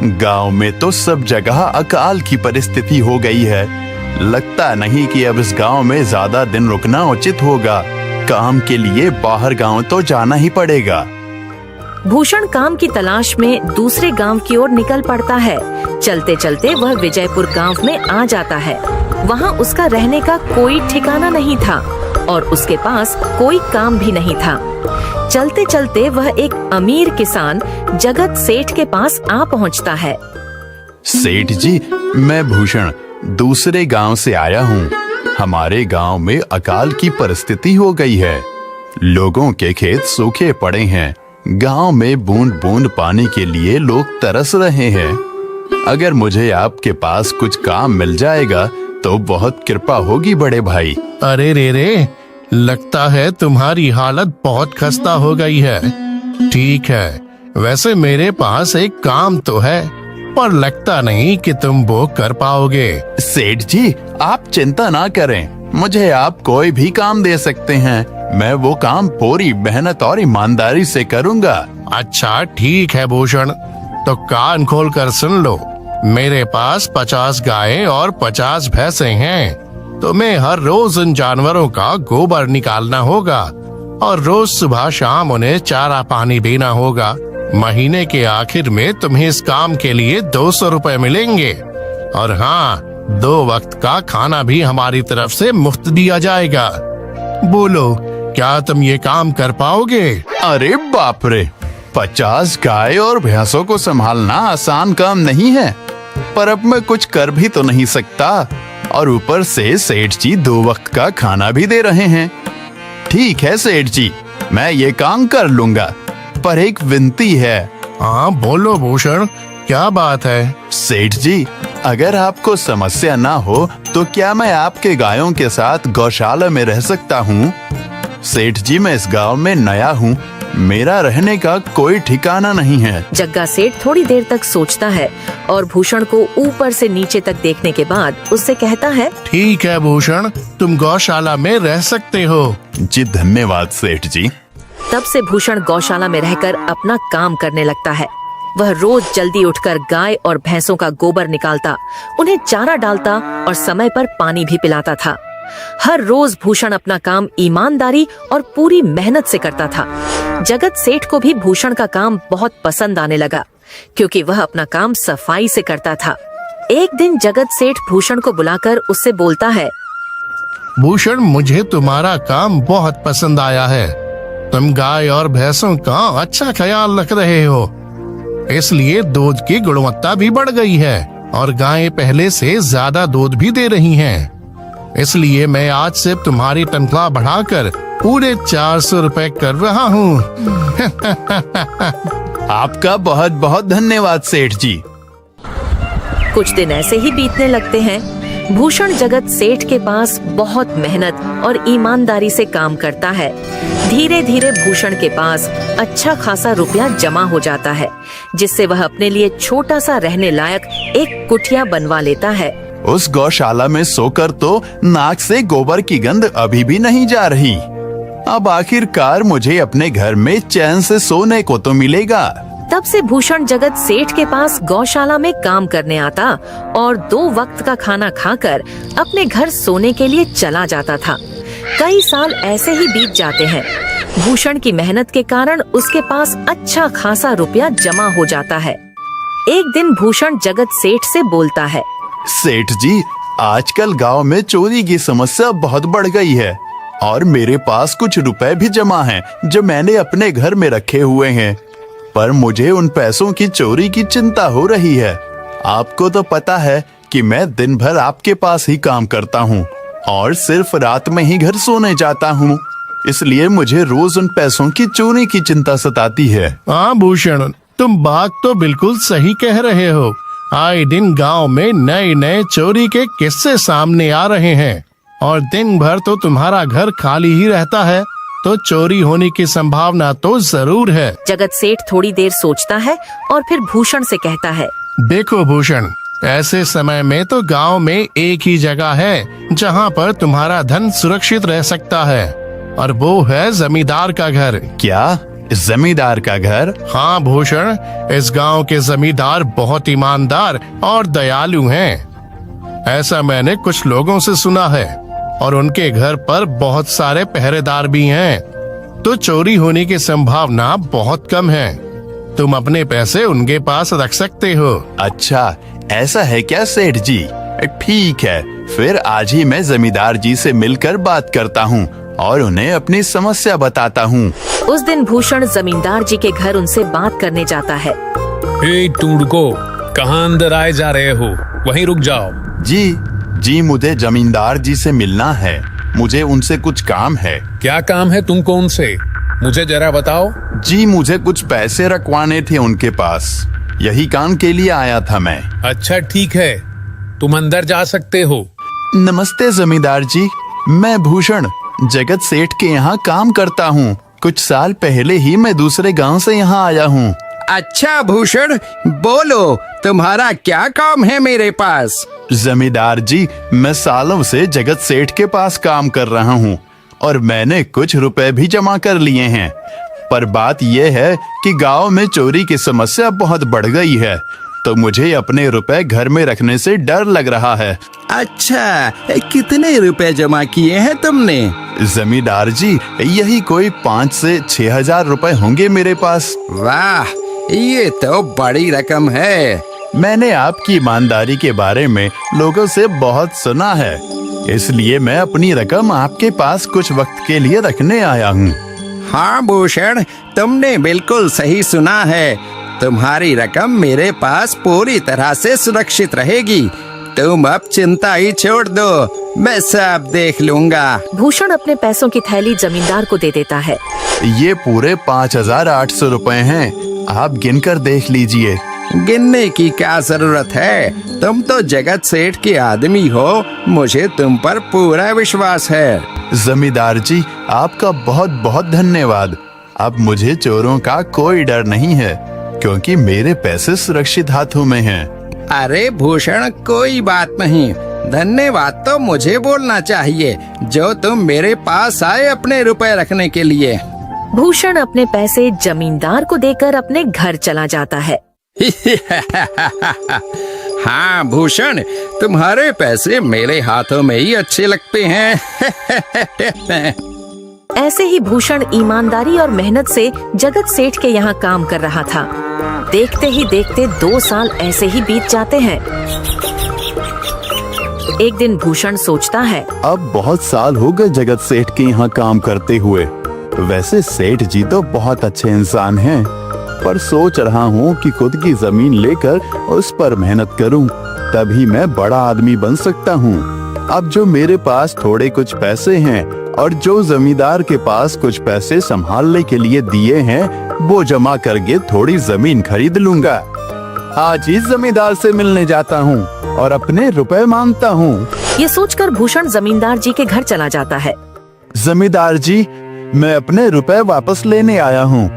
गांव में तो सब जगह अकाल की परिस्थिति हो गई है। लगता नहीं कि अब इस गांव में ज्यादा दिन रुकना उचित होगा। काम के लिए बाहर गांव तो जाना ही पड़ेगा। भूषण काम की तलाश में दूसरे गांव की ओर निकल पड़ता है। चलते चलते वह विजयपुर गांव में आ जाता है। वहां उसका रहने का कोई ठिकाना नहीं था और उसके पास कोई काम भी नहीं था। चलते चलते वह एक अमीर किसान जगत सेठ के पास आ पहुंचता है। सेठ जी, मैं भूषण दूसरे गांव से आया हूँ। हमारे गांव में अकाल की परिस्थिति हो गई है। लोगों के खेत सूखे पड़े हैं। गांव में बूंद बूंद पानी के लिए लोग तरस रहे हैं। अगर मुझे आपके पास कुछ काम मिल जाएगा तो बहुत कृपा होगी बड़े भाई। अरे रे, लगता है तुम्हारी हालत बहुत खस्ता हो गई है। ठीक है, वैसे मेरे पास एक काम तो है, पर लगता नहीं कि तुम वो कर पाओगे। सेठ जी, आप चिंता ना करें। मुझे आप कोई भी काम दे सकते हैं। मैं वो काम पूरी मेहनत और ईमानदारी से करूंगा। अच्छा ठीक है भूषण, तो कान खोल कर सुन लो। मेरे पास 50 गायें और 50 भैंसे हैं। तुम्हें हर रोज उन जानवरों का गोबर निकालना होगा और रोज सुबह शाम उन्हें चारा पानी देना होगा। महीने के आखिर में तुम्हें इस काम के लिए 200 रुपए मिलेंगे। और हाँ, 2 वक्त का खाना भी हमारी तरफ से मुफ्त दिया जाएगा। बोलो, क्या तुम ये काम कर पाओगे? अरे बाप रे, 50 गाय और भैंसों को संभालना आसान काम नहीं है। पर अब मैं कुछ कर भी तो नहीं सकता, और ऊपर से सेठ जी 2 वक्त का खाना भी दे रहे हैं। ठीक है सेठ जी, मैं ये काम कर लूंगा, पर एक विनती है। हाँ बोलो भूषण, क्या बात है? सेठ जी, अगर आपको समस्या ना हो तो क्या मैं आपके गायों के साथ गौशाला में रह सकता हूँ? सेठ जी, मैं इस गांव में नया हूँ। मेरा रहने का कोई ठिकाना नहीं है। जग्गा सेठ थोड़ी देर तक सोचता है और भूषण को ऊपर से नीचे तक देखने के बाद उससे कहता है, ठीक है भूषण, तुम गौशाला में रह सकते हो। जी धन्यवाद सेठ जी। तब से भूषण गौशाला में रहकर अपना काम करने लगता है। वह रोज जल्दी उठकर गाय और भैंसों का गोबर निकालता, उन्हें चारा डालता और समय पर पानी भी पिलाता था। हर रोज भूषण अपना काम ईमानदारी और पूरी मेहनत से करता था। जगत सेठ को भी भूषण का काम बहुत पसंद आने लगा, क्योंकि वह अपना काम सफाई से करता था। एक दिन जगत सेठ भूषण को बुलाकर उससे बोलता है, भूषण, मुझे तुम्हारा काम बहुत पसंद आया है। तुम गाय और भैंसों का अच्छा ख्याल रख रहे हो, इसलिए दूध की गुणवत्ता भी बढ़ गई है और गायें पहले से ज्यादा दूध भी दे रही हैं। इसलिए मैं आज से तुम्हारी तनख्वाह बढ़ाकर पूरे 400 रुपए कर रहा हूँ। आपका बहुत बहुत धन्यवाद सेठ जी। कुछ दिन ऐसे ही बीतने लगते हैं। भूषण जगत सेठ के पास बहुत मेहनत और ईमानदारी से काम करता है। धीरे धीरे भूषण के पास अच्छा खासा रुपया जमा हो जाता है, जिससे वह अपने लिए छोटा सा रहने लायक एक कुटिया बनवा लेता है। उस गौशाला में सोकर तो नाक से गोबर की गंध अभी भी नहीं जा रही। अब आखिरकार मुझे अपने घर में चैन से सोने को तो मिलेगा। तब से भूषण जगत सेठ के पास गौशाला में काम करने आता और 2 वक्त का खाना खाकर अपने घर सोने के लिए चला जाता था। कई साल ऐसे ही बीत जाते हैं। भूषण की मेहनत के कारण उसके पास अच्छा खासा रुपया जमा हो जाता है। एक दिन भूषण जगत सेठ से बोलता है, सेठ जी, आजकल गांव में चोरी की समस्या बहुत बढ़ गई है और मेरे पास कुछ रुपए भी जमा हैं जो मैंने अपने घर में रखे हुए हैं, पर मुझे उन पैसों की चोरी की चिंता हो रही है। आपको तो पता है कि मैं दिन भर आपके पास ही काम करता हूँ और सिर्फ रात में ही घर सोने जाता हूँ, इसलिए मुझे रोज उन पैसों की चोरी की चिंता सताती है। हाँ भूषण, तुम बात तो बिल्कुल सही कह रहे हो। आए दिन गांव में नए नए चोरी के किस्से सामने आ रहे हैं और दिन भर तो तुम्हारा घर खाली ही रहता है, तो चोरी होने की संभावना तो जरूर है। जगत सेठ थोड़ी देर सोचता है और फिर भूषण से कहता है, देखो भूषण, ऐसे समय में तो गांव में एक ही जगह है जहां पर तुम्हारा धन सुरक्षित रह सकता है, और वो है जमींदार का घर। क्या जमींदार का घर? हाँ भूषण, इस गांव के जमींदार बहुत ईमानदार और दयालु हैं। ऐसा मैंने कुछ लोगों से सुना है और उनके घर पर बहुत सारे पहरेदार भी हैं, तो चोरी होने की संभावना बहुत कम है। तुम अपने पैसे उनके पास रख सकते हो। अच्छा, ऐसा है क्या सेठ जी? ठीक है, फिर आज ही मैं जमींदार जी से मिलकर बात करता हूँ और उन्हें अपनी समस्या बताता हूँ। उस दिन भूषण जमींदार जी के घर उनसे बात करने जाता है। हे टूडको, कहाँ अंदर आए जा रहे हो? वहीं रुक जाओ। जी, मुझे जमींदार जी से मिलना है। मुझे उनसे कुछ काम है। क्या काम है तुमको उनसे? मुझे जरा बताओ। जी, मुझे कुछ पैसे रखवाने थे उनके पास, यही काम के लिए आया था मैं। अच्छा ठीक है, तुम अंदर जा सकते हो। नमस्ते जमींदार जी, मैं भूषण जगत सेठ के यहाँ काम करता हूँ। कुछ साल पहले ही मैं दूसरे गांव से यहाँ आया हूँ। अच्छा भूषण, बोलो तुम्हारा क्या काम है मेरे पास? जमींदार जी, मैं सालों से जगत सेठ के पास काम कर रहा हूँ और मैंने कुछ रुपए भी जमा कर लिए हैं, पर बात यह है कि गांव में चोरी की समस्या बहुत बढ़ गई है, तो मुझे अपने रुपए घर में रखने से डर लग रहा है। अच्छा, कितने रुपए जमा किए हैं तुमने? जमींदार जी, यही कोई 5 से 6 हजार रुपए होंगे मेरे पास। वाह, ये तो बड़ी रकम है। मैंने आपकी ईमानदारी के बारे में लोगों से बहुत सुना है, इसलिए मैं अपनी रकम आपके पास कुछ वक्त के लिए रखने आया हूँ। हाँ भूषण, तुमने बिल्कुल सही सुना है। तुम्हारी रकम मेरे पास पूरी तरह से सुरक्षित रहेगी। तुम अब चिंता ही छोड़ दो, मैं सब देख लूंगा। भूषण अपने पैसों की थैली जमींदार को दे देता है। ये पूरे 5,800 रुपए हैं, आप गिनकर देख लीजिए। गिनने की क्या जरूरत है? तुम तो जगत सेठ के आदमी हो, मुझे तुम पर पूरा विश्वास है। जमींदार जी, आपका बहुत बहुत धन्यवाद। अब मुझे चोरों का कोई डर नहीं है, क्योंकि मेरे पैसे सुरक्षित हाथों में हैं। अरे भूषण, कोई बात नहीं, धन्यवाद तो मुझे बोलना चाहिए, जो तुम मेरे पास आए अपने रुपए रखने के लिए। भूषण अपने पैसे जमींदार को देकर अपने घर चला जाता है। हाँ भूषण, तुम्हारे पैसे मेरे हाथों में ही अच्छे लगते हैं। ऐसे ही भूषण ईमानदारी और मेहनत से जगत सेठ के यहाँ काम कर रहा था। देखते ही देखते 2 साल ऐसे ही बीत जाते हैं। एक दिन भूषण सोचता है, अब बहुत साल हो गए जगत सेठ के यहाँ काम करते हुए। वैसे सेठ जी तो बहुत अच्छे इंसान हैं, पर सोच रहा हूँ कि खुद की जमीन लेकर उस पर मेहनत करूँ, तभी मैं बड़ा आदमी बन सकता हूँ। अब जो मेरे पास थोड़े कुछ पैसे हैं और जो जमींदार के पास कुछ पैसे संभालने के लिए दिए हैं, वो जमा करके थोड़ी जमीन खरीद लूंगा। आज ही जमींदार से मिलने जाता हूँ और अपने रुपए मांगता हूँ। ये सोचकर भूषण जमींदार जी के घर चला जाता है। जमींदार जी, मैं अपने रुपए वापस लेने आया हूँ।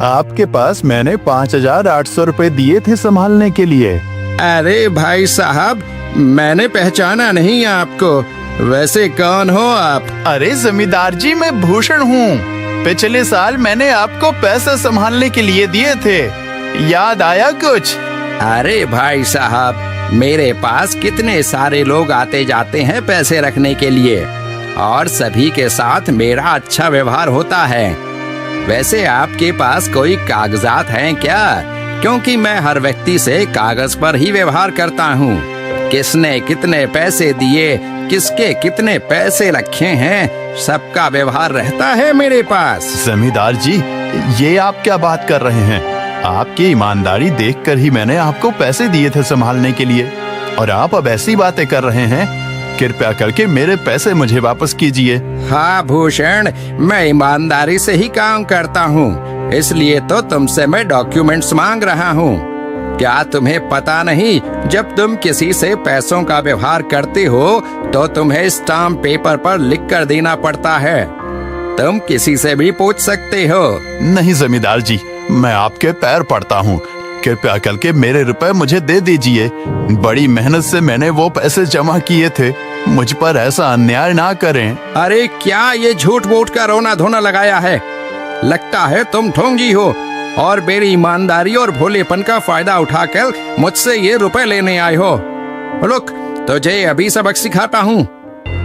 आपके पास मैंने 5,800 रुपए दिए थे संभालने के लिए। अरे भाई साहब, मैंने पहचाना नहीं आपको। वैसे कौन हो आप? अरे जमींदार जी, मैं भूषण हूँ। पिछले साल मैंने आपको पैसे संभालने के लिए दिए थे, याद आया कुछ? अरे भाई साहब, मेरे पास कितने सारे लोग आते जाते हैं पैसे रखने के लिए, और सभी के साथ मेरा अच्छा व्यवहार होता है। वैसे आपके पास कोई कागजात हैं क्या? क्योंकि मैं हर व्यक्ति से कागज पर ही व्यवहार करता हूँ। किसने कितने पैसे दिए, किसके कितने पैसे रखे हैं, सबका व्यवहार रहता है मेरे पास। जमींदार जी, ये आप क्या बात कर रहे हैं? आपकी ईमानदारी देखकर ही मैंने आपको पैसे दिए थे संभालने के लिए, और आप अब ऐसी बातें कर रहे हैं। कृपया करके मेरे पैसे मुझे वापस कीजिए। हाँ भूषण, मैं ईमानदारी से ही काम करता हूँ, इसलिए तो तुमसे मैं डॉक्यूमेंट्स मांग रहा हूँ। क्या तुम्हें पता नहीं, जब तुम किसी से पैसों का व्यवहार करते हो तो तुम्हें स्टाम्प पेपर पर लिख कर देना पड़ता है। तुम किसी से भी पूछ सकते हो। नहीं जमींदार जी, मैं आपके पैर पड़ता हूँ, कृपया करके मेरे रुपए मुझे दे दीजिए। बड़ी मेहनत से मैंने वो पैसे जमा किए थे, मुझ पर ऐसा अन्याय ना करें। अरे क्या ये झूठ मूठ का रोना धोना लगाया है? लगता है तुम ढोंगी हो और मेरी ईमानदारी और भोलेपन का फायदा उठाकर मुझसे ये रुपए लेने आए हो। रुक, तुझे अभी सबक सिखाता हूँ।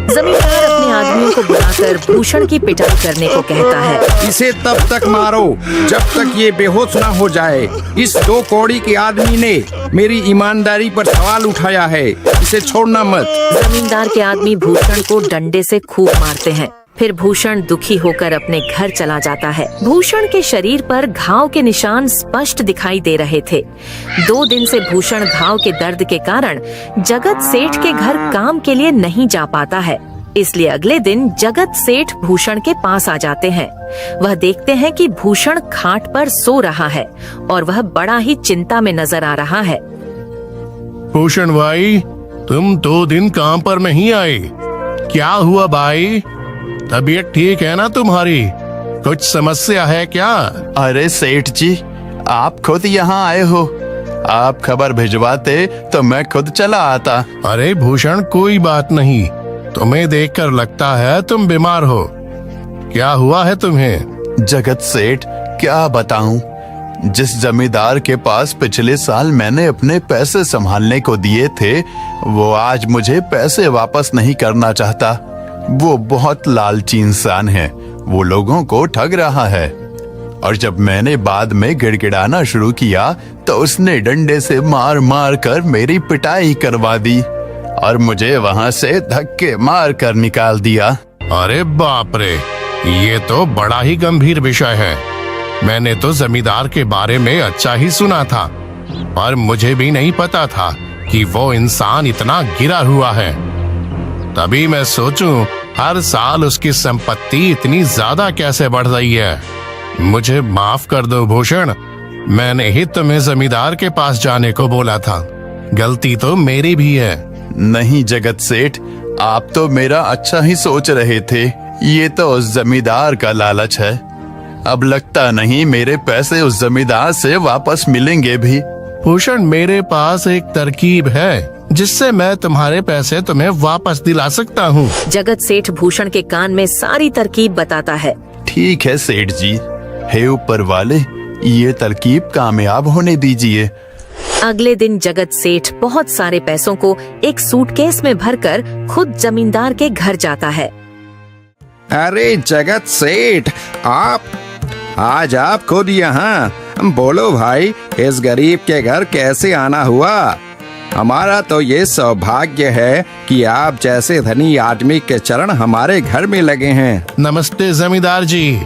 जमींदार अपने आदमियों को बुलाकर भूषण की पिटाई करने को कहता है। इसे तब तक मारो जब तक ये बेहोश ना हो जाए। इस 2 कौड़ी के आदमी ने मेरी ईमानदारी पर सवाल उठाया है, इसे छोड़ना मत। जमींदार के आदमी भूषण को डंडे से खूब मारते हैं। फिर भूषण दुखी होकर अपने घर चला जाता है। भूषण के शरीर पर घाव के निशान स्पष्ट दिखाई दे रहे थे। 2 दिन से भूषण घाव के दर्द के कारण जगत सेठ के घर काम के लिए नहीं जा पाता है। इसलिए अगले दिन जगत सेठ भूषण के पास आ जाते हैं। वह देखते हैं कि भूषण खाट पर सो रहा है और वह बड़ा ही चिंता में नजर आ रहा है। भूषण भाई, तुम 2 दिन काम पर नहीं आए, क्या हुआ भाई? तबीयत ठीक है ना तुम्हारी? कुछ समस्या है क्या? अरे सेठ जी, आप खुद यहाँ आए हो। आप खबर भिजवाते तो मैं खुद चला आता। अरे भूषण, कोई बात नहीं, तुम्हें देखकर लगता है तुम बीमार हो। क्या हुआ है तुम्हें? जगत सेठ, क्या बताऊं, जिस जमींदार के पास पिछले साल मैंने अपने पैसे संभालने को दिए थे, वो आज मुझे पैसे वापस नहीं करना चाहता। वो बहुत लालची इंसान है, वो लोगों को ठग रहा है। और जब मैंने बाद में गिड़गिड़ाना शुरू किया तो उसने डंडे से मार मार कर मेरी पिटाई करवा दी और मुझे वहां से धक्के मार कर निकाल दिया। अरे बाप रे, ये तो बड़ा ही गंभीर विषय है। मैंने तो जमींदार के बारे में अच्छा ही सुना था, पर मुझे भी नहीं पता था कि वो इंसान इतना गिरा हुआ है। तभी मैं सोचूं, हर साल उसकी संपत्ति इतनी ज्यादा कैसे बढ़ रही है। मुझे माफ कर दो भूषण, मैंने ही तुम्हें जमींदार के पास जाने को बोला था। गलती तो मेरी भी है। नहीं जगत सेठ, आप तो मेरा अच्छा ही सोच रहे थे। ये तो उस जमींदार का लालच है। अब लगता नहीं मेरे पैसे उस जमींदार से वापस मिलेंगे भी। भूषण, मेरे पास एक तरकीब है जिससे मैं तुम्हारे पैसे तुम्हें वापस दिला सकता हूँ। जगत सेठ भूषण के कान में सारी तरकीब बताता है। ठीक है सेठ जी, हे ऊपर वाले, ये तरकीब कामयाब होने दीजिए। अगले दिन जगत सेठ बहुत सारे पैसों को एक सूटकेस में भरकर खुद जमींदार के घर जाता है। अरे जगत सेठ, आज आप खुद यहाँ? बोलो भाई, इस गरीब के घर कैसे आना हुआ? हमारा तो ये सौभाग्य है कि आप जैसे धनी आदमी के चरण हमारे घर में लगे हैं। नमस्ते जमींदार जी।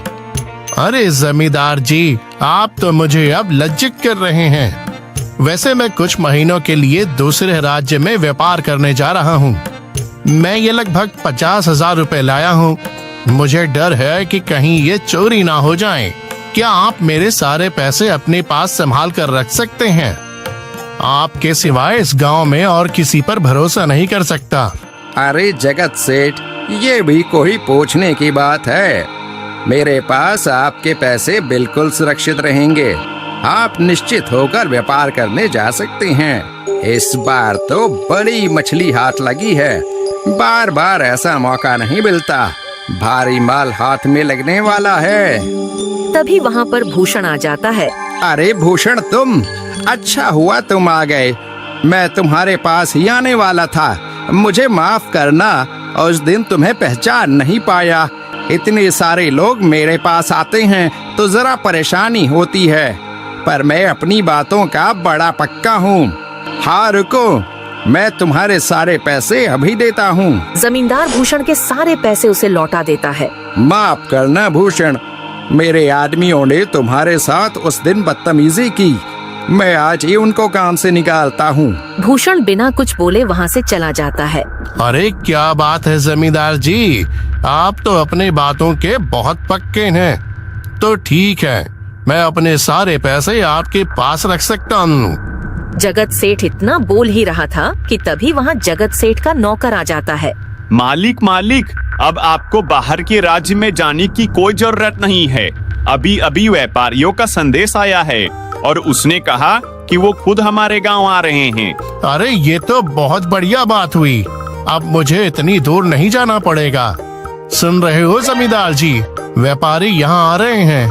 अरे जमींदार जी, आप तो मुझे अब लज्जित कर रहे हैं। वैसे मैं कुछ महीनों के लिए दूसरे राज्य में व्यापार करने जा रहा हूँ। मैं ये लगभग 50,000 रुपए लाया हूँ। मुझे डर है कि कहीं ये चोरी ना हो जाएं। क्या आप मेरे सारे पैसे अपने पास संभाल कर रख सकते हैं? आपके सिवाय इस गांव में और किसी पर भरोसा नहीं कर सकता। अरे जगत सेठ, ये भी कोई पूछने की बात है? मेरे पास आपके पैसे बिल्कुल सुरक्षित रहेंगे। आप निश्चित होकर व्यापार करने जा सकते हैं। इस बार तो बड़ी मछली हाथ लगी है। बार बार ऐसा मौका नहीं मिलता। भारी माल हाथ में लगने वाला है। तभी वहाँ पर भूषण आ जाता है। अरे भूषण, तुम? अच्छा हुआ तुम आ गए। मैं तुम्हारे पास ही आने वाला था। मुझे माफ करना, उस दिन तुम्हें पहचान नहीं पाया। इतने सारे लोग मेरे पास आते हैं तो जरा परेशानी होती है, पर मैं अपनी बातों का बड़ा पक्का हूँ। हाँ रुको, मैं तुम्हारे सारे पैसे अभी देता हूँ। जमींदार भूषण के सारे पैसे उसे लौटा देता है। माफ करना भूषण, मेरे आदमियों ने तुम्हारे साथ उस दिन बदतमीजी की। मैं आज ही उनको काम से निकालता हूँ। भूषण बिना कुछ बोले वहाँ से चला जाता है। अरे क्या बात है जमींदार जी, आप तो अपने बातों के बहुत पक्के हैं। तो ठीक है, मैं अपने सारे पैसे आपके पास रख सकता हूँ। जगत सेठ इतना बोल ही रहा था कि तभी वहाँ जगत सेठ का नौकर आ जाता है। मालिक, अब आपको बाहर के राज्य में जाने की कोई जरूरत नहीं है। अभी अभी व्यापारियों का संदेश आया है और उसने कहा कि वो खुद हमारे गांव आ रहे हैं। अरे ये तो बहुत बढ़िया बात हुई। अब मुझे इतनी दूर नहीं जाना पड़ेगा। सुन रहे हो जमींदार जी, व्यापारी यहाँ आ रहे हैं।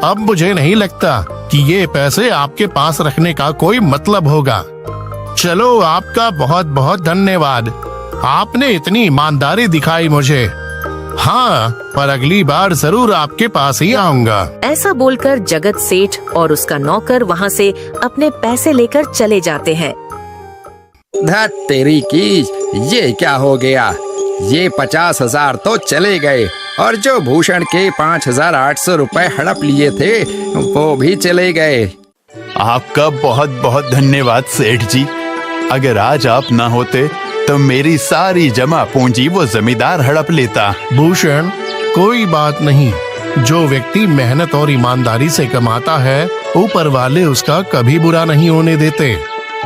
अब मुझे नहीं लगता कि ये पैसे आपके पास रखने का कोई मतलब होगा। चलो, आपका बहुत बहुत धन्यवाद। आपने इतनी ईमानदारी दिखाई मुझे। हाँ, पर अगली बार जरूर आपके पास ही आऊंगा। ऐसा बोलकर जगत सेठ और उसका नौकर वहाँ से अपने पैसे लेकर चले जाते हैं। धत तेरी की, ये क्या हो गया? ये 50,000 तो चले गए और जो भूषण के 5,800 रुपए हड़प लिए थे वो भी चले गए। आपका बहुत बहुत धन्यवाद सेठ जी। अगर आज आप ना होते तो मेरी सारी जमा पूंजी वो जमींदार हड़प लेता। भूषण, कोई बात नहीं। जो व्यक्ति मेहनत और ईमानदारी से कमाता है, ऊपर वाले उसका कभी बुरा नहीं होने देते,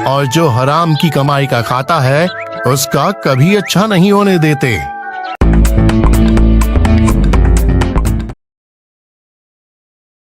और जो हराम की कमाई का खाता है उसका कभी अच्छा नहीं होने देते।